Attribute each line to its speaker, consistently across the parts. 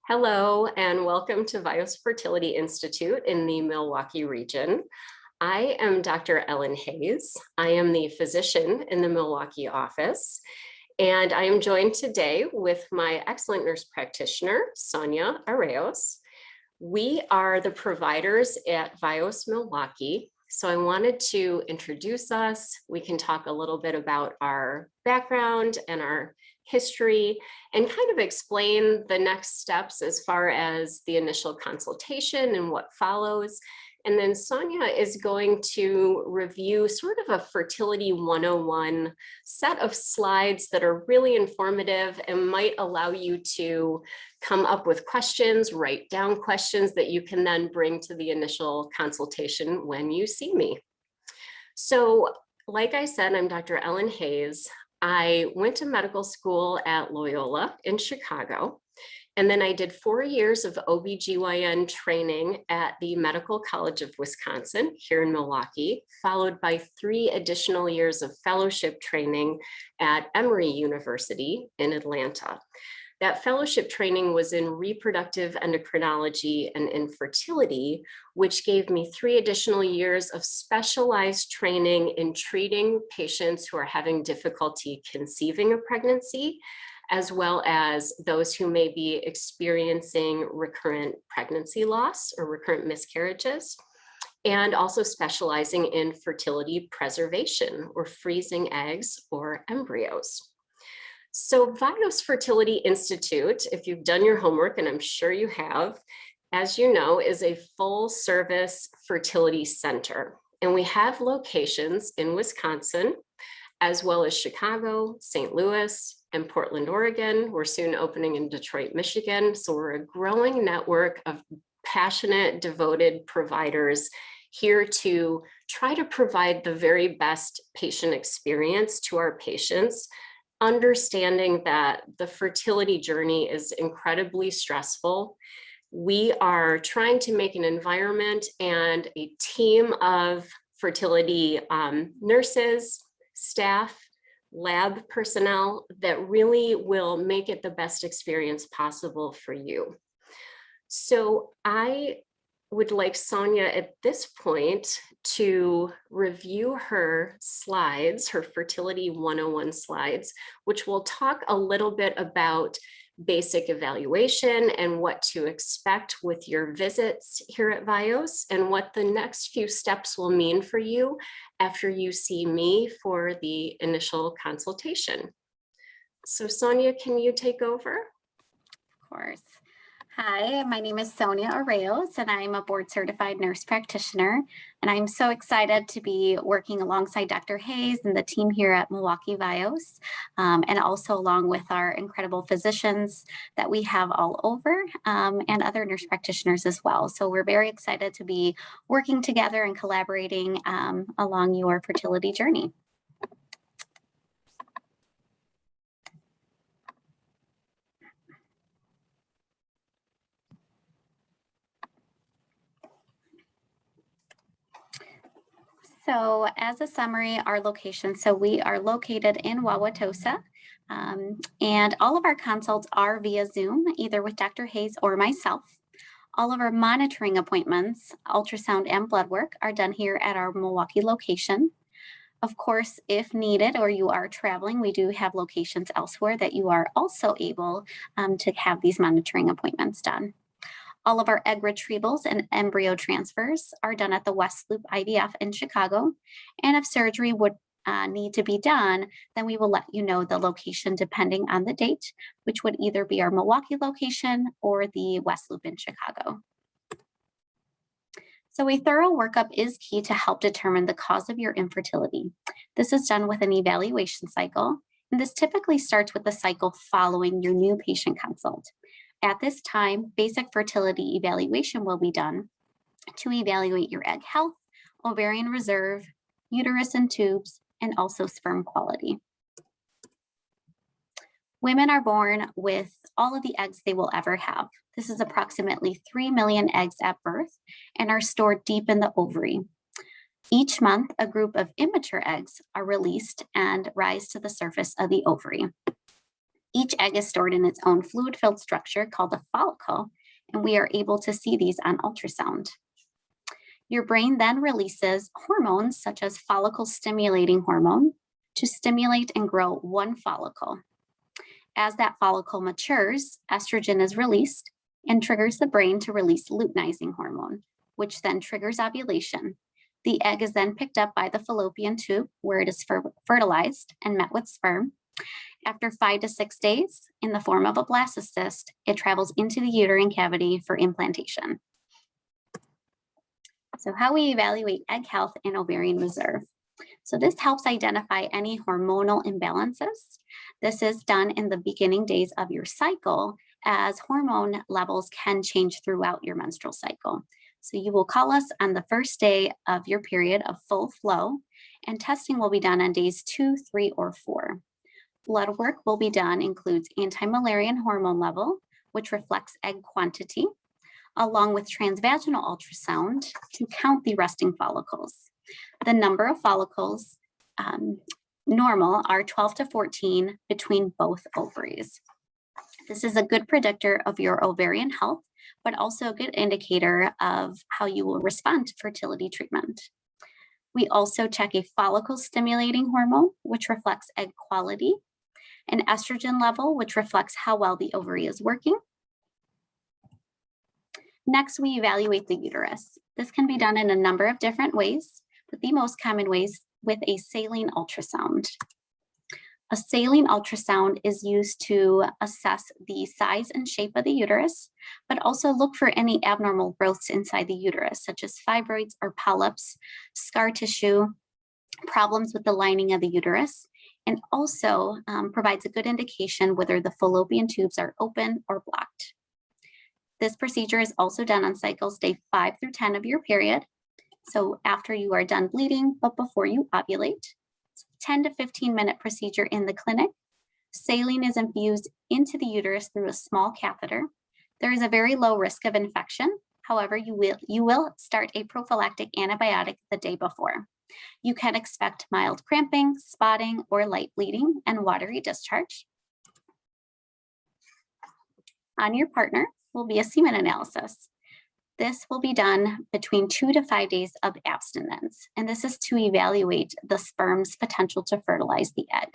Speaker 1: Hello, and welcome to Vios Fertility Institute in the Milwaukee region. I am Dr. Ellen Hayes. I am the physician in the Milwaukee office, and I am joined today with my excellent nurse practitioner, Sonia Arreos. We are the providers at Vios Milwaukee. So I wanted to introduce us. We can talk a little bit about our background and our history and kind of explain the next steps as far as the initial consultation and what follows. And then Sonia is going to review sort of a fertility 101 set of slides that are really informative and might allow you to come up with questions, write down questions that you can then bring to the initial consultation when you see me. So, like I said, I'm Dr. Ellen Hayes. I went to medical school at Loyola in Chicago. And then I did 4 years of OBGYN training at the Medical College of Wisconsin here in Milwaukee, followed by 3 additional years of fellowship training at Emory University in Atlanta. That fellowship training was in reproductive endocrinology and infertility, which gave me 3 additional years of specialized training in treating patients who are having difficulty conceiving a pregnancy, as well as those who may be experiencing recurrent pregnancy loss or recurrent miscarriages, and also specializing in fertility preservation or freezing eggs or embryos. So Vios Fertility Institute, if you've done your homework, and I'm sure you have, as you know, is a full service fertility center. And we have locations in Wisconsin, as well as Chicago, St. Louis, and Portland, Oregon. We're soon opening in Detroit, Michigan. So we're a growing network of passionate, devoted providers here to try to provide the very best patient experience to our patients, understanding that the fertility journey is incredibly stressful. We are trying to make an environment and a team of fertility nurses, staff, lab personnel that really will make it the best experience possible for you. So I would like Sonia at this point to review her slides, her Fertility 101 slides, which will talk a little bit about basic evaluation and what to expect with your visits here at Vios and what the next few steps will mean for you after you see me for the initial consultation. So Sonia, can you take over?
Speaker 2: Of course. Hi, my name is Sonia Arreos, and I'm a board certified nurse practitioner. And I'm so excited to be working alongside Dr. Hayes and the team here at Milwaukee Vios, and also along with our incredible physicians that we have all over, and other nurse practitioners as well. So we're very excited to be working together and collaborating along your fertility journey. So as a summary, our location, so we are located in Wauwatosa, and all of our consults are via Zoom, either with Dr. Hayes or myself. All of our monitoring appointments, ultrasound and blood work, are done here at our Milwaukee location. Of course, if needed or you are traveling, we do have locations elsewhere that you are also able to have these monitoring appointments done. All of our egg retrievals and embryo transfers are done at the West Loop IVF in Chicago. And if surgery would need to be done, then we will let you know the location depending on the date, which would either be our Milwaukee location or the West Loop in Chicago. So a thorough workup is key to help determine the cause of your infertility. This is done with an evaluation cycle, and this typically starts with the cycle following your new patient consult. At this time, basic fertility evaluation will be done to evaluate your egg health, ovarian reserve, uterus and tubes, and also sperm quality. Women are born with all of the eggs they will ever have. This is approximately 3 million eggs at birth and are stored deep in the ovary. Each month, a group of immature eggs are released and rise to the surface of the ovary. Each egg is stored in its own fluid-filled structure called a follicle, and we are able to see these on ultrasound. Your brain then releases hormones such as follicle-stimulating hormone to stimulate and grow one follicle. As that follicle matures, estrogen is released and triggers the brain to release luteinizing hormone, which then triggers ovulation. The egg is then picked up by the fallopian tube where it is fertilized and met with sperm. After 5 to 6 days, in the form of a blastocyst, it travels into the uterine cavity for implantation. So how we evaluate egg health and ovarian reserve. So this helps identify any hormonal imbalances. This is done in the beginning days of your cycle, as hormone levels can change throughout your menstrual cycle. So you will call us on the first day of your period of full flow, and testing will be done on days 2, 3, or 4. Blood work will be done includes anti-Müllerian hormone level, which reflects egg quantity, along with transvaginal ultrasound to count the resting follicles. The number of follicles normal are 12 to 14 between both ovaries. This is a good predictor of your ovarian health, but also a good indicator of how you will respond to fertility treatment. We also check a follicle stimulating hormone, which reflects egg quality, an estrogen level, which reflects how well the ovary is working. Next, we evaluate the uterus. This can be done in a number of different ways, but the most common ways with a saline ultrasound. A saline ultrasound is used to assess the size and shape of the uterus, but also look for any abnormal growths inside the uterus, such as fibroids or polyps, scar tissue, problems with the lining of the uterus, and also provides a good indication whether the fallopian tubes are open or blocked. This procedure is also done on cycles day 5 through 10 of your period. So after you are done bleeding, but before you ovulate. 10 to 15-minute procedure in the clinic. Saline is infused into the uterus through a small catheter. There is a very low risk of infection. However, you will start a prophylactic antibiotic the day before. You can expect mild cramping, spotting, or light bleeding and watery discharge. On your partner will be a semen analysis. This will be done between 2 to 5 days of abstinence, and this is to evaluate the sperm's potential to fertilize the egg.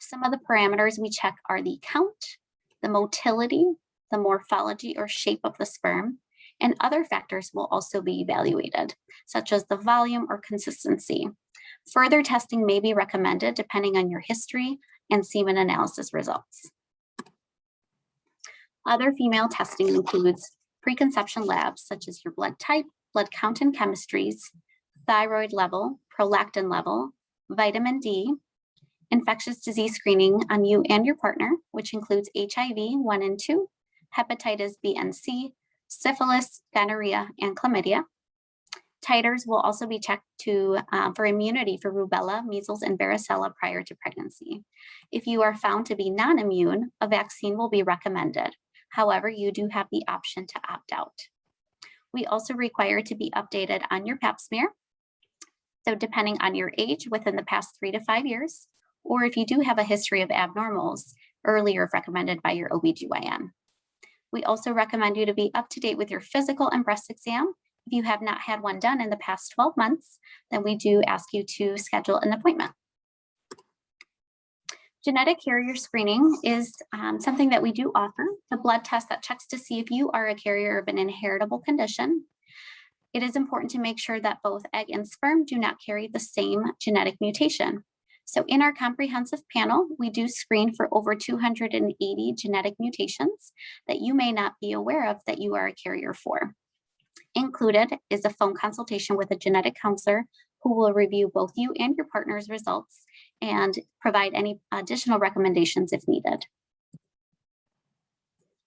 Speaker 2: Some of the parameters we check are the count, the motility, the morphology or shape of the sperm, and other factors will also be evaluated, such as the volume or consistency. Further testing may be recommended depending on your history and semen analysis results. Other female testing includes preconception labs such as your blood type, blood count and chemistries, thyroid level, prolactin level, vitamin D, infectious disease screening on you and your partner, which includes HIV 1 and 2, hepatitis B and C, syphilis, gonorrhea, and chlamydia. Titers will also be checked for immunity for rubella, measles, and varicella prior to pregnancy. If you are found to be non-immune, a vaccine will be recommended. However, you do have the option to opt out. We also require to be updated on your pap smear. So depending on your age, within the past 3 to 5 years, or if you do have a history of abnormals, earlier if recommended by your OBGYN. We also recommend you to be up to date with your physical and breast exam. If you have not had one done in the past 12 months, then we do ask you to schedule an appointment. Genetic carrier screening is something that we do offer, a blood test that checks to see if you are a carrier of an inheritable condition. It is important to make sure that both egg and sperm do not carry the same genetic mutation. So in our comprehensive panel, we do screen for over 280 genetic mutations that you may not be aware of that you are a carrier for. Included is a phone consultation with a genetic counselor who will review both you and your partner's results and provide any additional recommendations if needed.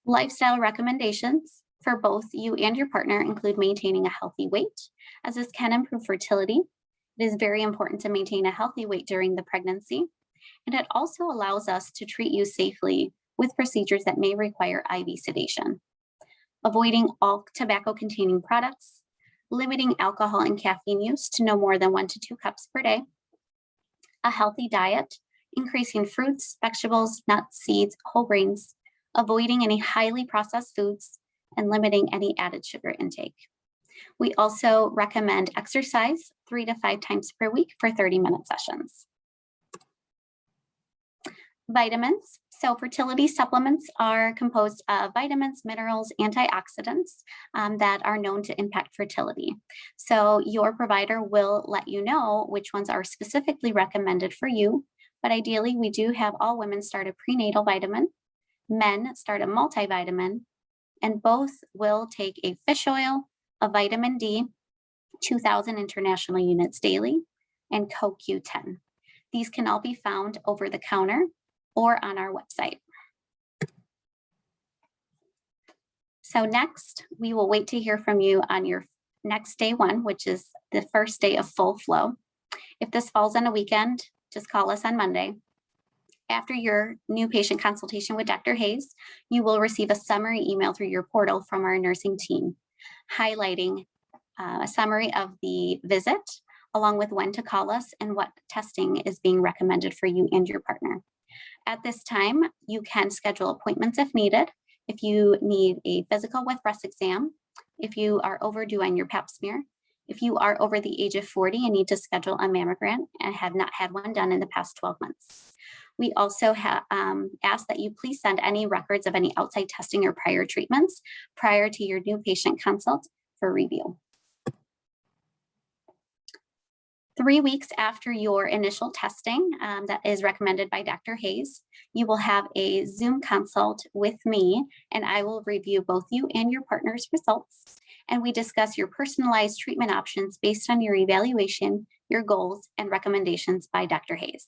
Speaker 2: Lifestyle recommendations for both you and your partner include maintaining a healthy weight, as this can improve fertility. It is very important to maintain a healthy weight during the pregnancy, and it also allows us to treat you safely with procedures that may require IV sedation. Avoiding all tobacco-containing products, limiting alcohol and caffeine use to no more than 1 to 2 cups per day, a healthy diet, increasing fruits, vegetables, nuts, seeds, whole grains, avoiding any highly processed foods, and limiting any added sugar intake. We also recommend exercise 3 to 5 times per week for 30-minute sessions. Vitamins. So fertility supplements are composed of vitamins, minerals, antioxidants that are known to impact fertility. So your provider will let you know which ones are specifically recommended for you. But ideally, we do have all women start a prenatal vitamin, men start a multivitamin, and both will take a fish oil, a vitamin D, 2,000 international units daily, and CoQ10. These can all be found over the counter or on our website. So next, we will wait to hear from you on your next day one, which is the first day of full flow. If this falls on a weekend, just call us on Monday. After your new patient consultation with Dr. Hayes, you will receive a summary email through your portal from our nursing team, highlighting a summary of the visit, along with when to call us and what testing is being recommended for you and your partner. At this time, you can schedule appointments if needed. If you need a physical with breast exam, if you are overdue on your pap smear, if you are over the age of 40 and need to schedule a mammogram and have not had one done in the past 12 months. We also ask that you please send any records of any outside testing or prior treatments prior to your new patient consult for review. 3 weeks after your initial testing that is recommended by Dr. Hayes, you will have a Zoom consult with me, and I will review both you and your partner's results. And we discuss your personalized treatment options based on your evaluation, your goals, and recommendations by Dr. Hayes.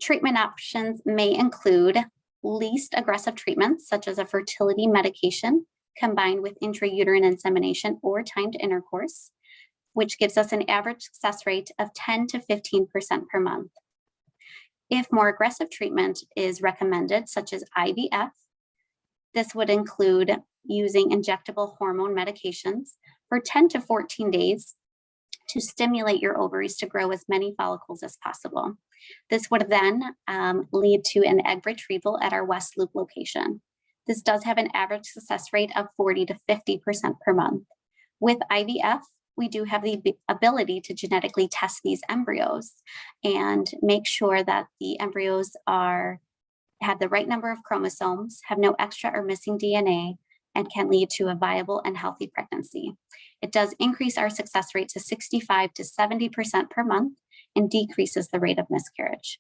Speaker 2: Treatment options may include least aggressive treatments, such as a fertility medication, combined with intrauterine insemination or timed intercourse, which gives us an average success rate of 10 to 15% per month. If more aggressive treatment is recommended, such as IVF, this would include using injectable hormone medications for 10 to 14 days to stimulate your ovaries to grow as many follicles as possible. This would then lead to an egg retrieval at our West Loop location. This does have an average success rate of 40 to 50% per month. With IVF, we do have the ability to genetically test these embryos and make sure that the embryos have the right number of chromosomes, have no extra or missing DNA, and can lead to a viable and healthy pregnancy. It does increase our success rate to 65 to 70% per month and decreases the rate of miscarriage.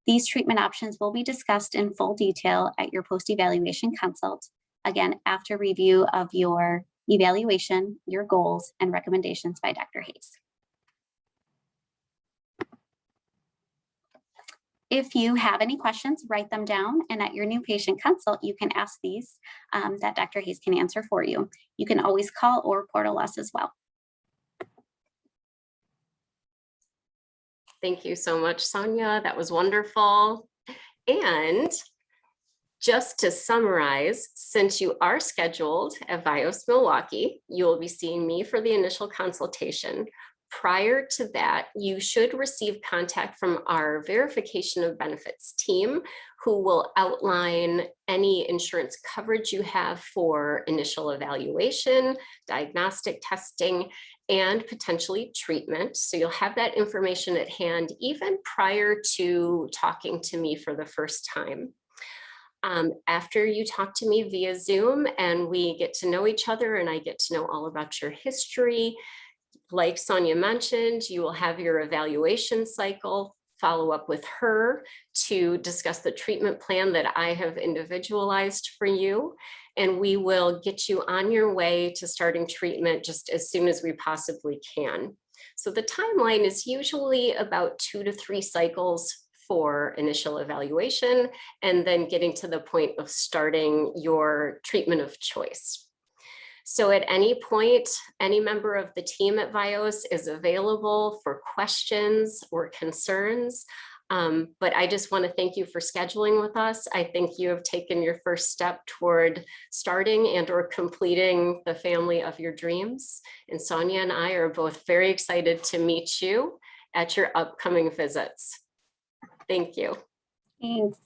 Speaker 2: These treatment options will be discussed in full detail at your post-evaluation consult, again, after review of your evaluation, your goals, and recommendations by Dr. Hayes. If you have any questions, write them down, and at your new patient consult, you can ask these that Dr. Hayes can answer for you. You can always call or portal us as well.
Speaker 1: Thank you so much, Sonia. That was wonderful. And just to summarize, since you are scheduled at Vios Milwaukee, you will be seeing me for the initial consultation. Prior to that, you should receive contact from our verification of benefits team, who will outline any insurance coverage you have for initial evaluation, diagnostic testing, and potentially treatment. So you'll have that information at hand even prior to talking to me for the first time. After you talk to me via Zoom and we get to know each other and I get to know all about your history, like Sonia mentioned, you will have your evaluation cycle, follow up with her to discuss the treatment plan that I have individualized for you. And we will get you on your way to starting treatment just as soon as we possibly can. So the timeline is usually about 2 to 3 cycles for initial evaluation and then getting to the point of starting your treatment of choice. So at any point, any member of the team at Vios is available for questions or concerns. But I just want to thank you for scheduling with us. I think you have taken your first step toward starting and or completing the family of your dreams. And Sonia and I are both very excited to meet you at your upcoming visits. Thank you.
Speaker 2: Thanks.